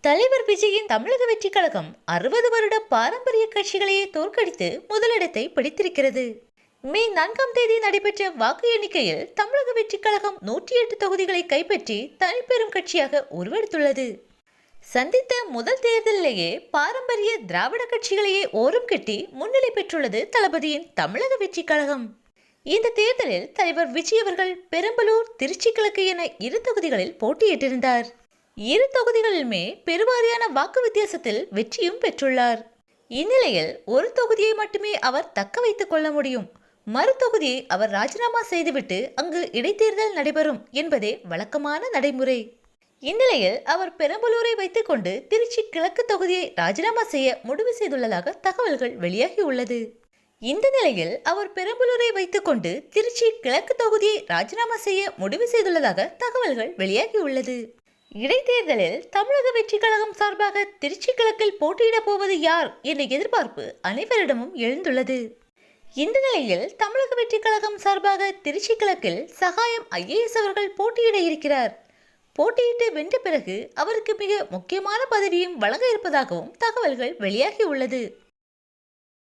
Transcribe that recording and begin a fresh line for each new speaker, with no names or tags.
தலைவர் விஜயின் தமிழக வெற்றிக் கழகம் 60 வருட பாரம்பரிய கட்சிகளையே தோற்கடித்து முதலிடத்தை பிடித்திருக்கிறது. மே 4ஆம் தேதி நடைபெற்ற வாக்கு எண்ணிக்கையில் தமிழக வெற்றிக் கழகம் 108 தொகுதிகளை கைப்பற்றி தனிப்பெரும் கட்சியாக உருவெடுத்துள்ளது. சந்தித்த முதல் தேர்தலிலேயே பாரம்பரிய திராவிட கட்சிகளையே ஓரம் கட்டி முன்னிலை பெற்றுள்ளது தளபதியின் தமிழக வெற்றிக் கழகம். இந்த தேர்தலில் தலைவர் விஜய் அவர்கள் பெரம்பலூர், திருச்சி கிழக்கு என 2 தொகுதிகளில் போட்டியிட்டிருந்தார். 2 தொகுதிகளிலுமே பெருவாரியான வாக்கு வித்தியாசத்தில் வெற்றியும் பெற்றுள்ளார். இந்நிலையில் ஒரு தொகுதியை மட்டுமே அவர் தக்க வைத்துக் கொள்ள முடியும். மறு தொகுதியை அவர் ராஜினாமா செய்துவிட்டு அங்கு இடைத்தேர்தல் நடைபெறும் என்பதே வழக்கமான நடைமுறை. இந்நிலையில் அவர் பெரம்பலூரை வைத்துக் கொண்டு திருச்சி கிழக்கு தொகுதியை ராஜினாமா செய்ய முடிவு செய்துள்ளதாக தகவல்கள் வெளியாகியுள்ளது. இந்த நிலையில் அவர் பெரம்பலூரை வைத்துக் கொண்டு திருச்சி கிழக்கு தொகுதியை ராஜினாமா செய்ய முடிவு செய்துள்ளதாக தகவல்கள் வெளியாகியுள்ளது. இடைத்தேர்தலில் தமிழக வெற்றிக் கழகம் சார்பாக திருச்சி கிழக்கில் போட்டியிடப் போவது யார் என்ற எதிர்பார்ப்பு அனைவரிடமும் எழுந்துள்ளது. இந்த நிலையில் தமிழக வெற்றிக் கழகம் சார்பாக திருச்சி கிழக்கில் சகாயம் IAS அவர்கள் போட்டியிட இருக்கிறார். போட்டியிட்டு வென்ற பிறகு அவருக்கு மிக முக்கியமான பதவியும் வழங்க இருப்பதாகவும் தகவல்கள் வெளியாகியுள்ளது.